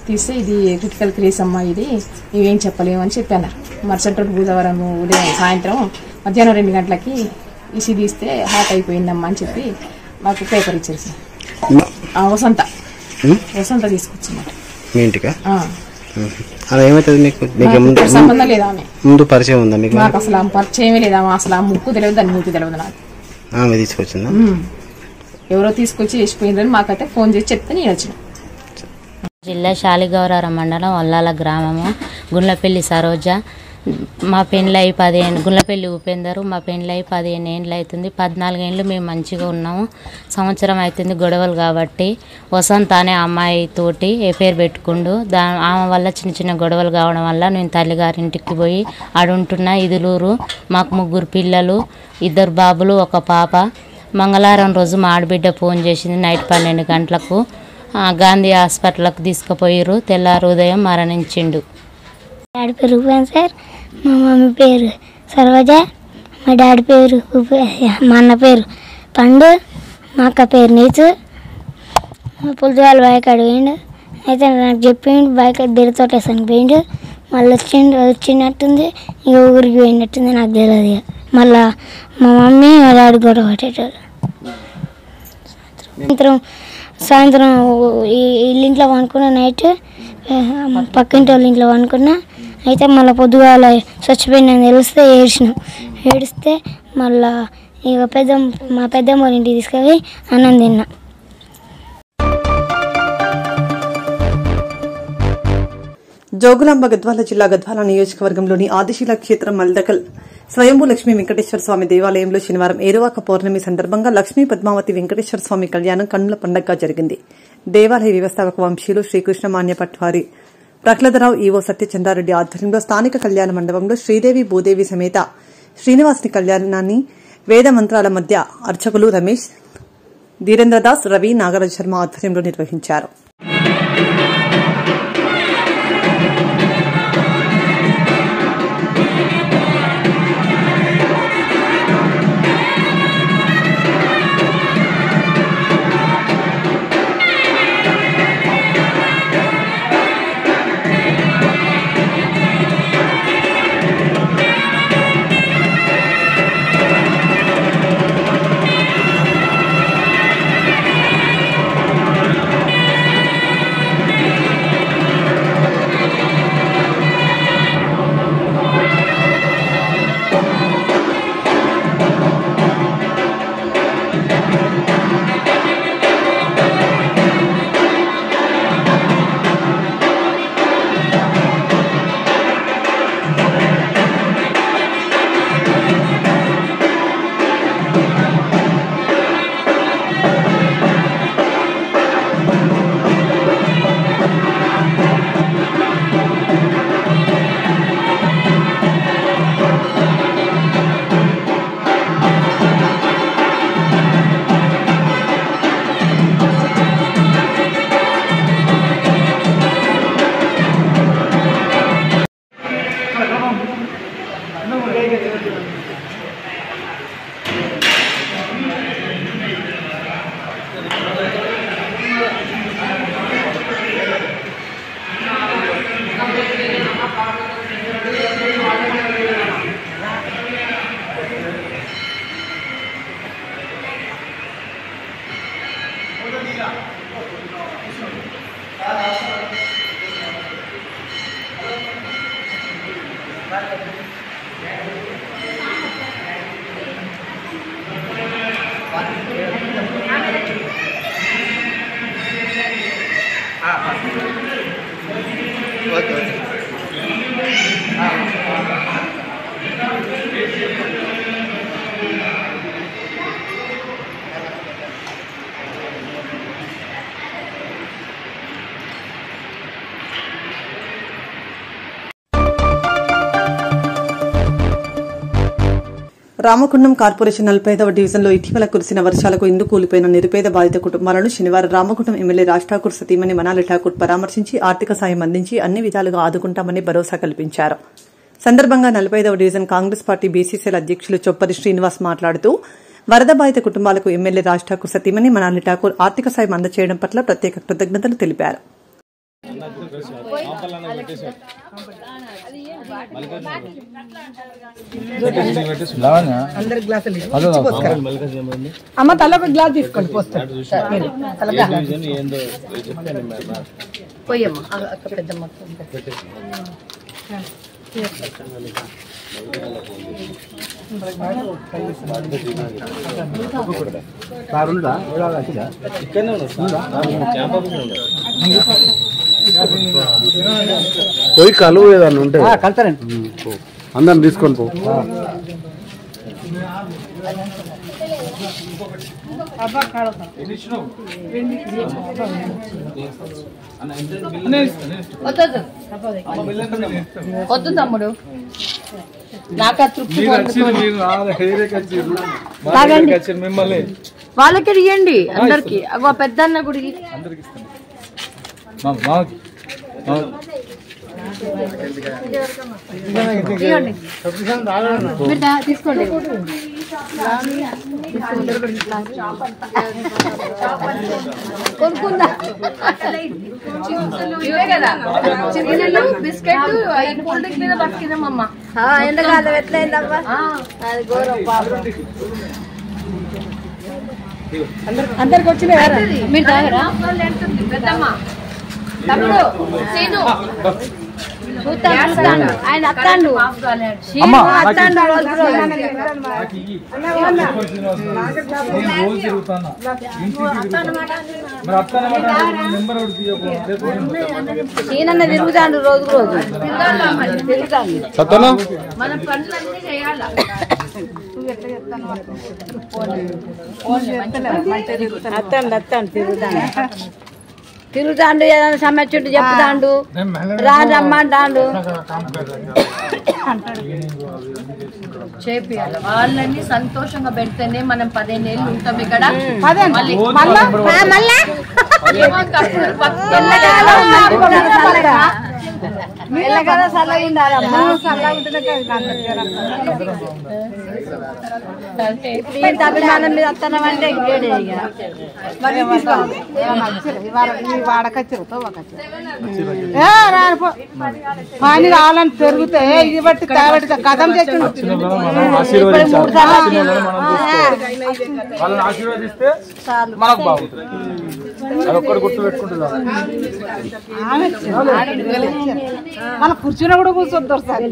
తీస్తే ఇది క్రిటికల్ కేస్ అమ్మా, ఇది ఇవేం చెప్పలేము అని చెప్పాను. మరుసటి రోజు బుధవారం ఉదయం సాయంత్రం మధ్యాహ్నం 2 గంటలకి ఈసీ తీస్తే హార్ట్ అయిపోయిందమ్మా అని చెప్పి మాకు పేపర్ ఇచ్చారు సార్. వసంత తీసుకొచ్చిందట మీ ఇంటికా? అలా ఏమవుతుంది మీకు? సంబంధం లేదా ఆమె ముందు పరిచయం ఉందా మీకు? నాకు అసలు పరిచయమే లేదా, అసలు ఆ ముక్కు తెలియదు, దాని మూతి తెలియదు నాకు. ఆమె తీసుకొచ్చిందా? ఎవరో తీసుకొచ్చి వేసిపోయిందని మాకైతే ఫోన్ చేసి చెప్తే నేను వచ్చిన. జిల్లా శాలిగౌరవరం మండలం వల్లాల గ్రామము. గుండ్లపల్లి సరోజ. మా పెళ్ళై 15 గుండ్లపల్లి ఉపేందరు. మా పెళ్ళై 15 ఏళ్ళు అవుతుంది. 14 ఏళ్ళు మేము మంచిగా ఉన్నాము. సంవత్సరం అవుతుంది గొడవలు కాబట్టి వసంత అనే అమ్మాయితోటి ఎఫైర్ పెట్టుకుండు. ఆమె వల్ల చిన్న గొడవలు కావడం వల్ల నేను తల్లిగారింటికి పోయి ఆడుంటున్న ఇదులూరు. మాకు 3 పిల్లలు, 2 బాబులు, 1 పాప. మంగళవారం రోజు మా ఆడబిడ్డ ఫోన్ చేసింది నైట్ 12 గంటలకు. గాంధీ హాస్పిటల్కి తీసుకుపోయారు. తెల్లారు ఉదయం మరణించిండు. డాడీ పేరు ఉపేన్ సార్, మా మమ్మీ పేరు సరోజ, మా డాడీ పేరు మా అన్న పేరు పండు, మా అక్క పేరు నీచు. మా పులివాళ్ళు బైక్ అడిగిండు, అయితే నాకు చెప్పిండు బైక్ దిరతోటేసాను పోయిండు. మళ్ళీ వచ్చినట్టుంది, ఇక ఊరికి పోయినట్టుంది, నాకు తెలియదు. ఇక మళ్ళా మా మమ్మీ మా డాడీ గొడవ పట్టేటోళ్ళు. సాయంత్రం ఇల్లింట్లో వండుకున్నా, నైట్ పక్కింటి వాళ్ళ ఇంట్లో వండుకున్నా. అయితే మళ్ళీ పొద్దుగాల చచ్చిపోయిందని తెలిస్తే ఏడిస్తే మళ్ళా ఇక మా పెద్దమ్మ వాళ్ళ ఇంటికి తీసుకెళ్ళి అన్నం తిన్నా. జోగులాంబ గద్వాల జిల్లా గద్వాల నియోజకవర్గంలోని ఆదిశీల క్షేత్రం మల్దకల్ స్వయంభూ లక్ష్మీ వెంకటేశ్వర స్వామి దేవాలయంలో శనివారం ఏరువాక పౌర్ణమి సందర్భంగా లక్ష్మీ పద్మావతి వెంకటేశ్వర స్వామి కళ్యాణం కన్నుల పండగగా జరిగింది. దేవాలయ వ్యవస్థాపక వంశీయులు శ్రీకృష్ణ మాన్య పట్వారి ప్రహ్లాదరావు, ఈవో సత్యచంద్రారెడ్డి ఆధ్వర్యంలో స్థానిక కళ్యాణ మండపంలో శ్రీదేవి భూదేవి సమేత శ్రీనివాసుని కళ్యాణాన్ని వేద మంత్రాల మధ్య అర్చకులు రమేష్, ధీరేంద్రదాస్, రవి, నాగరాజ శర్మ ఆధ్వర్యంలో నిర్వహించారు. రామగుండం కార్పొరేషన్ 45వ డివిజన్లో ఇటీవల కురిసిన వర్షాలకు ఇండ్లు కూలిపోయిన నిరుపేద బాధిత కుటుంబాలను శనివారం రామగుండం ఎమ్మెల్యే రాజ్ ఠాకూర్ సతీమణి మనాలి ఠాకూర్ పరామర్శించి ఆర్థిక సాయం అందించి అన్ని విధాలుగా ఆదుకుంటామని భరోసా కల్పించారు. సందర్భంగా 45వ డివిజన్ కాంగ్రెస్ పార్టీ బీసీసీఎల్ అధ్యక్షులు చొప్పరి శ్రీనివాస్ మాట్లాడుతూ వరద బాధిత కుటుంబాలకు ఎమ్మెల్యే రాజ్ ఠాకూర్ సతీమణి మనాలి ఠాకూర్ ఆర్థిక సాయం అందజేయడం పట్ల ప్రత్యేక కృతజ్ఞతలు తెలిపారు. అమ్మ తల ఒక గ్లాస్ తీసుకోండి పోయమ్మా అక్క పెద్దమ్మ పోయి కలువు ఏదన్నా ఉంటే కలుతారండి అందరిని తీసుకొని పో. వద్దు తమ్ముడు నాకు తృప్తి మిమ్మల్ని వాళ్ళకి ఇవ్వండి అందరికి పెద్ద అన్న గుడికి తీసుకోండి కొనుక్కుందా ఇవే కదా చిన్నలు బిస్కెట్ కూల్ డ్రింక్ మీద పట్టుకుందామమ్మా ఎంతకాలం ఎట్లయిందమ్మా అది ఘోరం పాపం అందరికి వచ్చినాయి మీరు తాగరా పెద్దమ్మ తమ్ముడు ఆయన అత్తాండు ఈయన తిరుగుతాండు రోజు రోజు తిరుగుతాండు మన పనులన్నీ చేయాలి. అత్తాండు తిరుగుతాండు ఏదైనా సమస్య ఉంటే చెప్తాండు రమ్మంటాండు చేపియాలి. వాళ్ళని సంతోషంగా పెడితేనే మనం 15 ఏళ్ళు ఉంటాం ఇక్కడ. అభిమానం మీద వస్తున్నాం అంటే పని రావాలని పెరిగితే ఇది బట్టి కాబట్టి కథం వాళ్ళని ఆశీర్వదిస్తే మనకు బాగుంటుంది. అదొక్కటి గుర్తు పెట్టుకుంటున్నారు. మన కూర్చున్నా కూడా కూర్చొద్దారు సార్.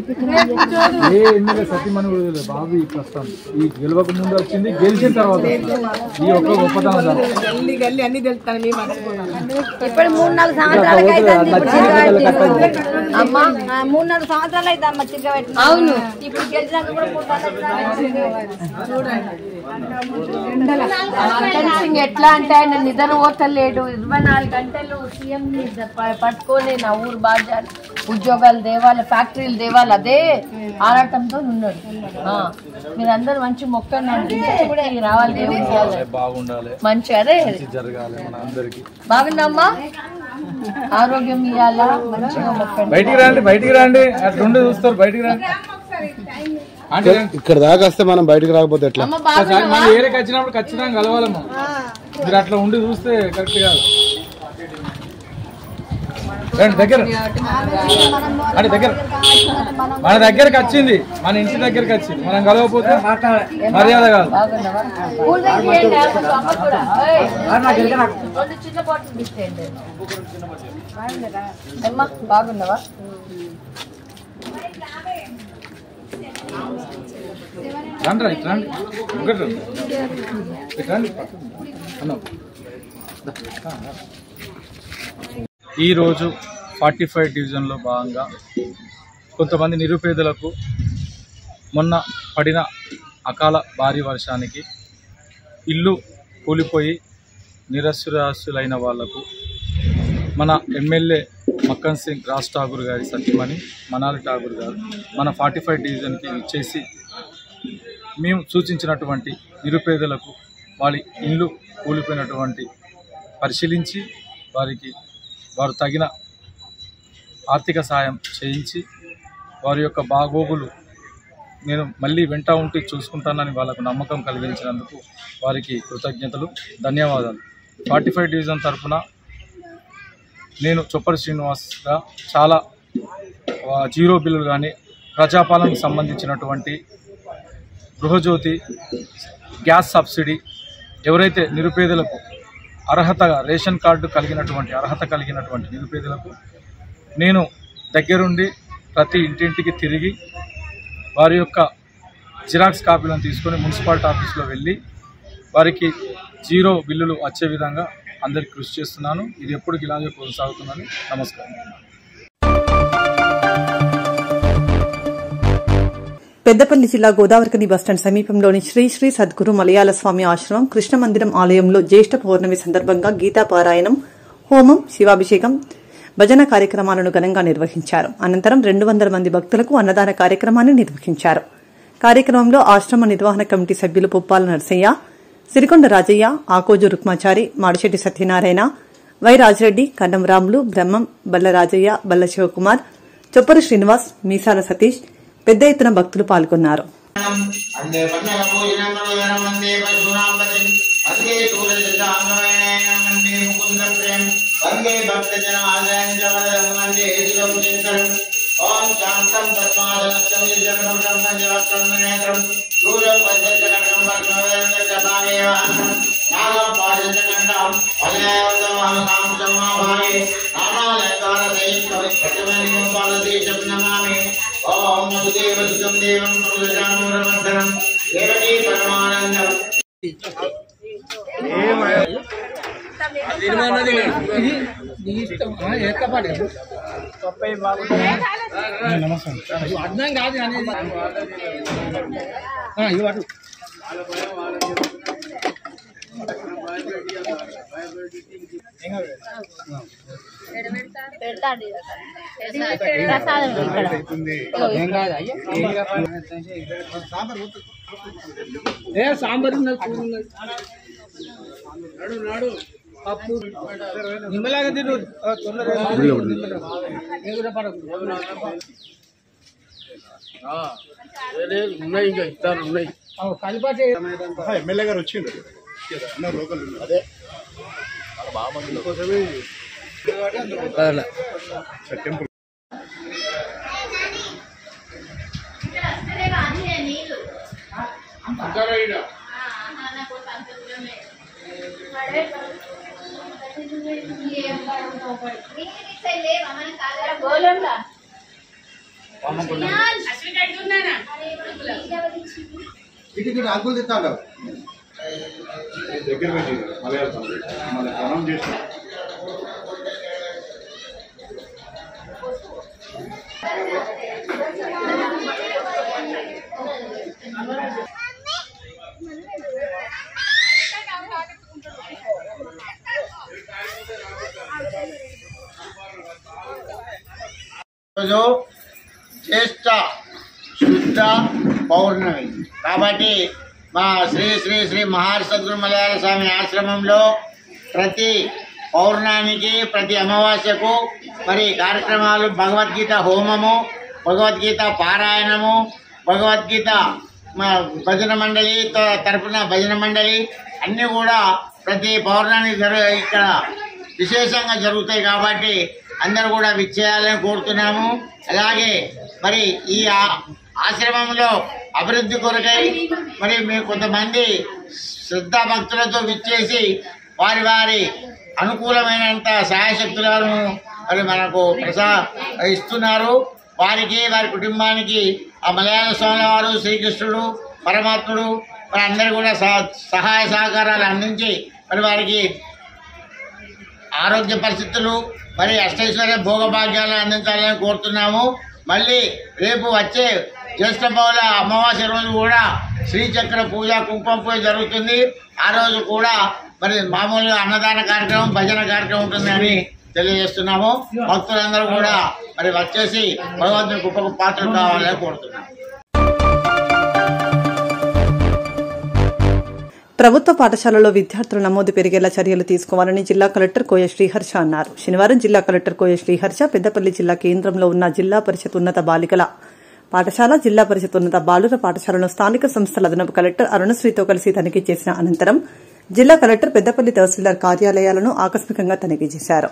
ఏ ఎమ్మెల్యే సతీమణి కూడా బాబు ఈ ప్రస్తుతం ఈ గెలవక ముందు వచ్చింది, గెలిచిన తర్వాత ఈ ఒక్క గొప్పతనం అన్ని తెలుస్తాను. ఇప్పుడు 3-4 సంవత్సరాలు అమ్మా 3-4 సంవత్సరాలు అయితే అమ్మ తిరగబెట్టి. అవును ఇప్పుడు గెలిచినాక కూడా ఎట్లా అంటే ఆయన నిద్ర పోతలేడు. 24 గంటలు సీఎం పట్టుకొని నా ఊరు బాధ్యత ఉద్యోగాలు దేవాలి, ఫ్యాక్టరీలు దేవాలి, అదే ఆరాటంతో ఉన్నాడు. మీరందరూ మంచి మొక్కనండి రావాలి, బాగుండాలి, మంచి అదే జరగాలి మన అందరికి. బాగుందమ్మా, ఆరోగ్యం ఇవ్వాలా, మంచిగా మొక్కండి. బయటికి రండి అట్లుండి చూస్తారు. బయటికి రండి. ఇక్కడ దాకా వస్తే మనం బయటకు రాకపోతే ఎట్లా? మన ఏరియాకి వచ్చినప్పుడు ఖచ్చితంగా కలవాలమ్మా. మీరు అట్లా ఉండి చూస్తే కరెక్ట్ కాదు. దగ్గర మన దగ్గరకు వచ్చింది, మన ఇంటి దగ్గరకు వచ్చింది, మనం కలవకపోతే మర్యాద కాదు. బాగున్నావా? రండి రండి ఒకటి రండి అన్న. ఈరోజు 45 డివిజన్లో భాగంగా కొంతమంది నిరుపేదలకు మొన్న పడిన అకాల భారీ వర్షానికి ఇల్లు కూలిపోయి నిరస్సురాస్తులైన వాళ్లకు మన ఎమ్మెల్యే మక్కన్ సింగ్ రాజ్ ఠాకూర్ గారి సత్యమణి మనాలి ఠాకూర్ గారు మన 45 డివిజన్కి ఇచ్చేసి మేము సూచించినటువంటి నిరుపేదలకు వాళ్ళ ఇల్లు కూలిపోయినటువంటి పరిశీలించి వారు తగిన ఆర్థిక సాయం చేయించి వారి యొక్క బాగోగులు నేను మళ్ళీ వెంట ఉండి చూసుకుంటానని వాళ్ళకు నమ్మకం కలిగించినందుకు వారికి కృతజ్ఞతలు, ధన్యవాదాలు. 45 డివిజన్ తరఫున నేను చొప్పరి శ్రీనివాస్గా చాలా జీరో బిల్లులు కానీ ప్రజాపాలనకు సంబంధించినటువంటి గృహజ్యోతి, గ్యాస్ సబ్సిడీ, ఎవరైతే నిరుపేదలకు అర్హతగా రేషన్ కార్డు కలిగినటువంటి అర్హత కలిగినటువంటి నిరుపేదలకు నేను దగ్గరుండి ప్రతి ఇంటింటికి తిరిగి వారి యొక్క జిరాక్స్ కాపీలను తీసుకొని మున్సిపాలిటీ ఆఫీస్లో వెళ్ళి వారికి జీరో బిల్లులు వచ్చే విధంగా అందరికీ కృషి చేస్తున్నాను. ఇది ఎప్పటికి ఇలాగే కొనసాగుతుందని. నమస్కారం. పెద్దపల్లి జిల్లా గోదావరికని బస్టాండ్ సమీపంలోని శ్రీ శ్రీ సద్గురు మలయాళ స్వామి ఆశ్రమం కృష్ణ మందిరం ఆలయంలో జ్యేష్ఠ పౌర్ణమి సందర్భంగా గీతాపారాయణం, హోమం, శివాభిషేకం, భజన కార్యక్రమాలను ఘనంగా నిర్వహించారు. అనంతరం 200 మంది భక్తులకు అన్నదాన కార్యక్రమాన్ని నిర్వహించారు. కార్యక్రమంలో ఆశ్రమ నిర్వహణ కమిటీ సభ్యులు పుప్పాల నరసయ్య, సిరికొండ రాజయ్య, ఆకోజు రుక్మాచారి, మాడిశెట్టి సత్యనారాయణ, వై రాజిరెడ్డి, కన్నం రాములు, బ్రహ్మం, బల్ల రాజయ్య, బల్ల శివకుమార్, చొప్పరి శ్రీనివాస్, మీసాల సతీష్ పెద్ద ఎత్తున భక్తులు పాల్గొన్నారు. అర్థం కాదు సాంబార్ నాడు పప్పు నిమ్మలాగా తిను ఉన్నాయి, ఇంకా ఇస్తారు ఉన్నాయి. కలిపాటి ఎమ్మెల్యే గారు వచ్చిండు లోకల్ అదే కోసమే టెంపుల్ అంకుల్ తిట్టాడు దగ్గర పెట్టి మలయాళం మన ప్రణం చేసిన జ్యేష్ఠ శుద్ధ పౌర్ణమి కాబట్టి మా శ్రీ శ్రీ శ్రీ మహర్షి సద్గురు మలయాళ స్వామి ఆశ్రమంలో ప్రతి పౌర్ణమికి ప్రతి అమావాస్యకు మరి కార్యక్రమాలు భగవద్గీత హోమము, భగవద్గీత పారాయణము, భగవద్గీత భజన మండలి తరపున భజన మండలి అన్నీ కూడా ప్రతి పౌర్ణమి ఇక్కడ విశేషంగా జరుగుతాయి. కాబట్టి అందరూ కూడా విచ్చేయాలని కోరుతున్నాము. అలాగే మరి ఈ ఆశ్రమంలో అభివృద్ధి కొరకై మరి మేము కొంతమంది శ్రద్ధా భక్తులతో విచ్చేసి వారి వారి అనుకూలమైనంత సహాయశక్తులను మరి మనకు ఇస్తున్నారు. వారికి వారి కుటుంబానికి ఆ మలయాళ స్వామి వారు శ్రీకృష్ణుడు పరమాత్ముడు మరి అందరూ కూడా సహాయ సహకారాలు అందించి మరి వారికి ఆరోగ్య పరిస్థితులు మరి అష్టైశ్వర్య భోగభాగ్యాలు అందించాలని కోరుతున్నాము. మళ్ళీ రేపు వచ్చే జ్యేష్ఠ బహుళ అమావాస్య రోజు కూడా శ్రీచక్ర పూజ కుంకుమ పూజ జరుగుతుంది. ఆ రోజు కూడా మరి మామూలుగా అన్నదాన కార్యక్రమం భజన కార్యక్రమం ఉంటుందని తెలియజేస్తున్నాము. భక్తులందరూ కూడా మరి వచ్చేసి భగవంతుని గొప్ప పాత్రలు కావాలని కోరుతున్నాము. ప్రభుత్వ పాఠశాలలో విద్యార్థుల నమోదు పెరిగేలా చర్యలు తీసుకోవాలని జిల్లా కలెక్టర్ కోయ శ్రీహర్ష అన్నారు. శనివారం జిల్లా కలెక్టర్ కోయ శ్రీహర్ష పెద్దపల్లి జిల్లా కేంద్రంలో ఉన్న జిల్లా పరిషత్ ఉన్నత బాలికల పాఠశాల, జిల్లా పరిషత్ ఉన్నత బాలుర పాఠశాలను స్థానిక సంస్థల అదనపు కలెక్టర్ అరుణశ్రీతో కలిసి తనిఖీ చేసిన అనంతరం జిల్లా కలెక్టర్ పెద్దపల్లి తహసీల్దార్ కార్యాలయాలను ఆకస్మికంగా తనిఖీ చేశారు.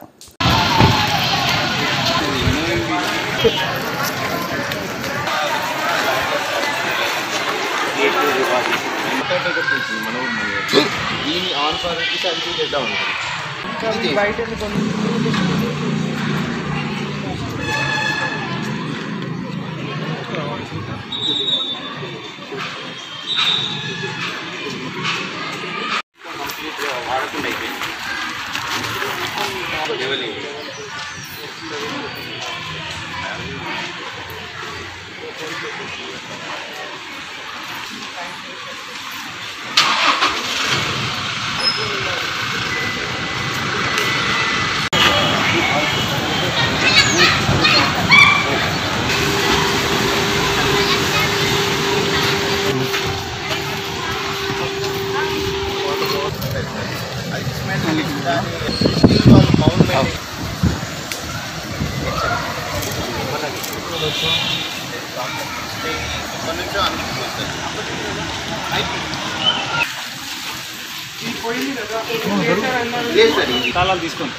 తాళాలు తీసుకోండి.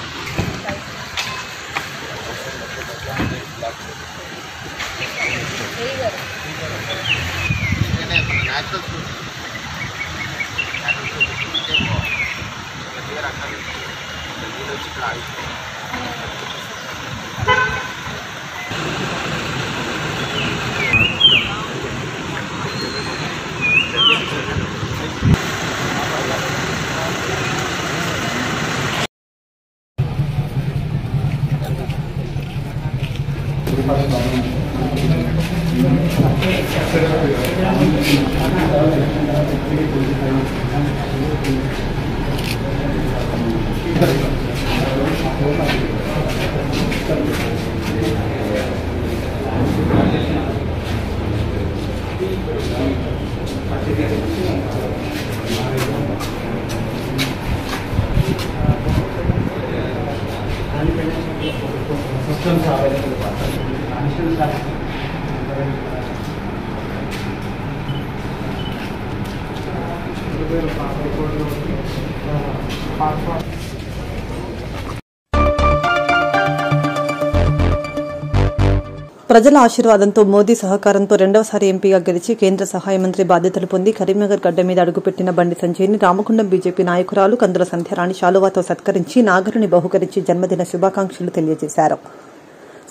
ప్రజల ఆశీర్వాదంతో మోదీ సహకారంతో రెండవసారి ఎంపీగా గెలిచి కేంద్ర సహాయ మంత్రి బాధ్యతలు పొంది కరీంనగర్ గడ్డ మీద అడుగుపెట్టిన బండి సంజయ్ని రామగుండం బీజేపీ నాయకురాలు కందుల సంధ్యారాణి శాలువాతో సత్కరించి నాగరుని బహుకరించి జన్మదిన శుభాకాంక్షలు తెలియజేశారు.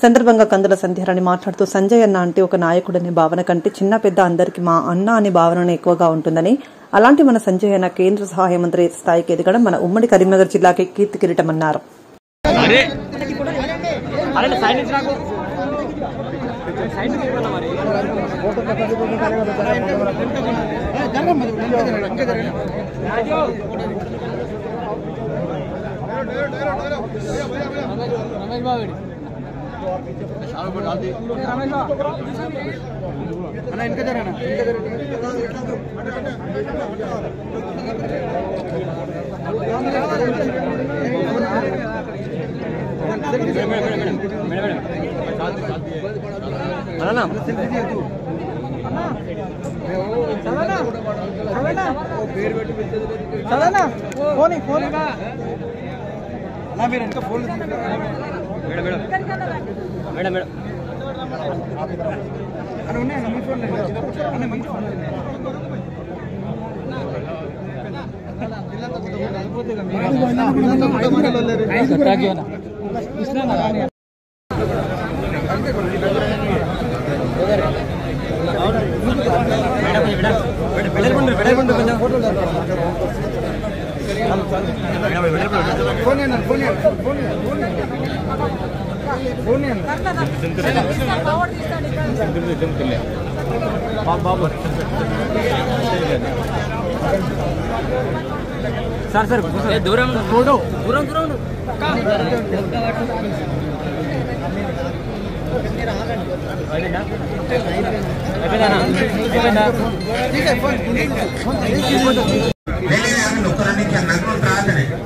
సందర్భంగా కందుల సంధ్యారాణి మాట్లాడుతూ సంజయ్ అన్న అంటే ఒక నాయకుడనే భావన కంటే చిన్న పెద్ద అందరికీ మా అన్న అనే భావన ఎక్కువగా ఉంటుందని, అలాంటి మన సంజయ్ అన్న కేంద్ర సహాయ మంత్రి స్థాయికి ఎదగడం మన ఉమ్మడి కరీంనగర్ జిల్లాకి కీర్తి కిరీటమన్నారు. సార్ దూరం దూరం దూరం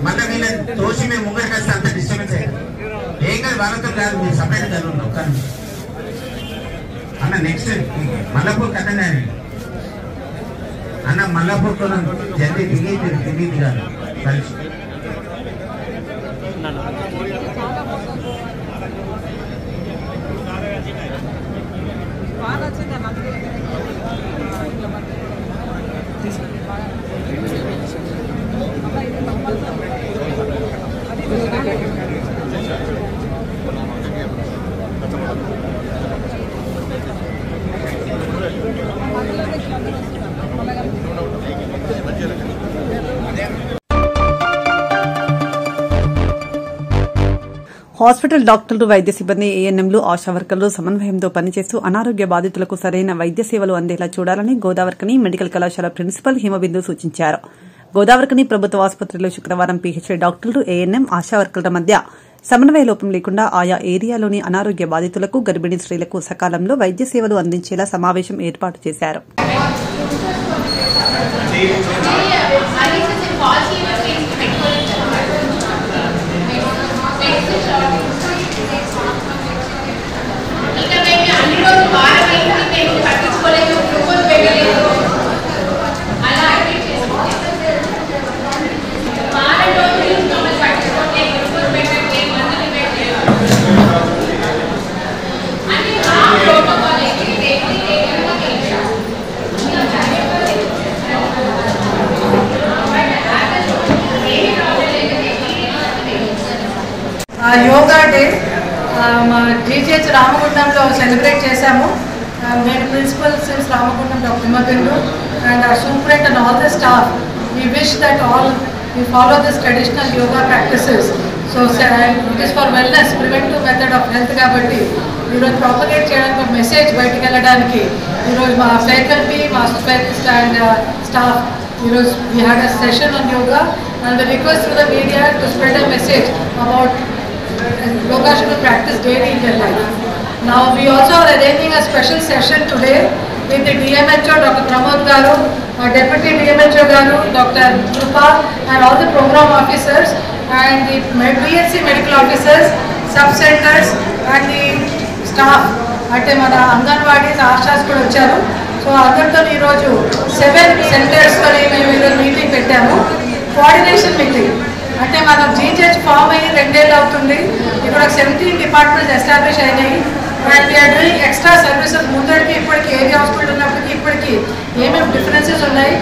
మళ్ళీ వీళ్ళని తోసి మేము ముంగడికి వస్తే అంత డిస్టర్బెన్స్ అయ్యింది. ఏం కాదు, వాళ్ళతో కాదు, మీరు సపరేట్ చదువున్నాం. కానీ అన్న నెక్స్ట్ మల్లపూర్ కట్టండి అన్న, మల్లపూర్ జల్దీ దిగి కాదు కలిసి హాస్పిటల్ డాక్టర్లు, వైద్య సిబ్బంది, ఏఎన్ఎంలు, ఆశా వర్కర్లు సమన్వయంతో పనిచేస్తూ అనారోగ్య బాధితులకు సరైన వైద్య సేవలు అందేలా చూడాలని గోదావరికని మెడికల్ కళాశాల ప్రిన్సిపల్ హిమబిందు సూచించారు. గోదావరికని ప్రభుత్వ ఆసుపత్రిలో శుక్రవారం పీహెచ్డీ డాక్టర్లు, ఏఎన్ఎం, ఆశా వర్కర్ల మధ్య సమన్వయ లోపం లేకుండా ఆయా ఏరియాలోని అనారోగ్య బాధితులకు, గర్భిణీ స్త్రీలకు సకాలంలో వైద్య సేవలు అందించేలా సమావేశం ఏర్పాటు చేశారు. యోగా డే మా జీజీహెచ్ రామగుండంలో సెలబ్రేట్ చేశాము. నేను principal SIMS Ramagundam doctor Himabindu and superintendent and all the staff. We wish that all we follow this traditional yoga practices. So it is for wellness, preventive method of health కాబట్టి ఈరోజు propagate చేయడానికి ఒక message బయటకు వెళ్ళడానికి ఈరోజు మా ఫ్యాకల్టీ, మా సొసైటిస్ట్ and staff ఈరోజు we had a session on yoga and the request to the media to spread a message about yoga should be practiced daily in their life. Now we also are arranging a special session today with the DMHO Dr. Pramod Garu, Deputy DMHO Garu, Dr. Krupa and all the program officers and the BSc medical officers, sub-centers and the staff. అంటే మన anganwadis, ASHAs కూడా వచ్చారు. So అందరితో ఈరోజు 7 సెంటర్స్తో మేము ఈరోజు meeting పెట్టాము. Coordination meeting అంటే మనం జీజీహెచ్ ఫామ్ అయ్యి 2 ఏళ్ళు అవుతుంది. ఇక్కడ 17 డిపార్ట్మెంట్స్ ఎస్టాబ్లిష్ అయినాయి and we're doing extra services. ముందరికి ఇప్పటికి ఏరియా హాస్పిటల్ ఉన్నప్పటికీ ఇప్పటికి ఏమేమి డిఫరెన్సెస్ ఉన్నాయి,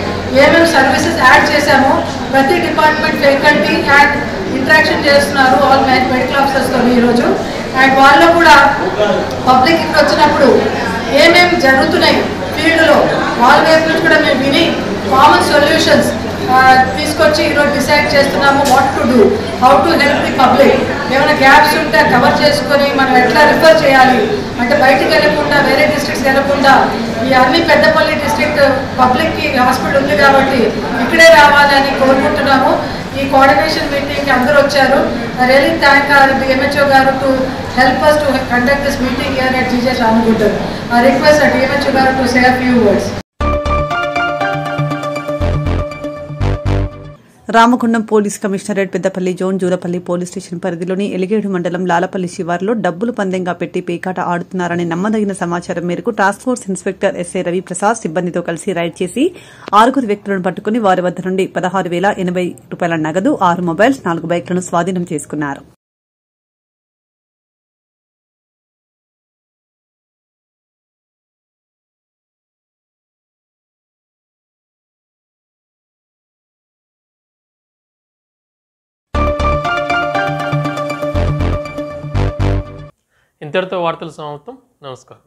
ఏమేమి సర్వీసెస్ యాడ్ చేశాము, ప్రతి డిపార్ట్మెంట్ ఫ్యాకల్టీ అండ్ ఇంటరాక్షన్ చేస్తున్నారు ఆల్ మెడికల్ ఆఫీసర్స్తో ఈరోజు. అండ్ వాళ్ళు కూడా పబ్లిక్ ఇక్కడ వచ్చినప్పుడు ఏమేమి జరుగుతున్నాయి ఫీల్డ్లో వాళ్ళ వైపు నుంచి కూడా మేము విని కామన్ సొల్యూషన్స్ తీసుకొచ్చి ఈరోజు డిసైడ్ చేస్తున్నాము what to do, how to help the public. ఏమైనా గ్యాప్స్ ఉంటే కవర్ చేసుకొని మనం ఎట్లా రిఫర్ చేయాలి అంటే బయటికి వెళ్ళకుండా, వేరే డిస్ట్రిక్ట్స్ వెళ్ళకుండా ఈ అన్ని పెద్దపల్లి డిస్ట్రిక్ట్ పబ్లిక్కి హాస్పిటల్ ఉంది కాబట్టి ఇక్కడే రావాలని కోరుకుంటున్నాము. ఈ కోఆర్డినేషన్ మీటింగ్కి అందరూ వచ్చారు. I really thank our DMHO గారు to help us to conduct this meeting here at GJH Ramagundam. I request our DMHO గారు to say a few words. Ramagundam police commissionerate Peddapalli zone Julapalli police station పరిధిలోని ఎలిగేడు మండలం లాలపల్లి శివారులో డబ్బులు పందెంగా పెట్టి పేకాట ఆడుతున్నారని నమ్మదగిన సమాచారం మేరకు task force inspector SI Ravi Prasad సిబ్బందితో కలిసి రైడ్ చేసి 6 వ్యక్తులను పట్టుకుని వారి వద్ద నుండి 16,080 రూపాయల నగదు, 6 మొబైల్స్, 4 బైక్లను స్వాధీనం చేసుకున్నారు. ఇంతటితో వార్తలు సమాప్తం. నమస్కారం.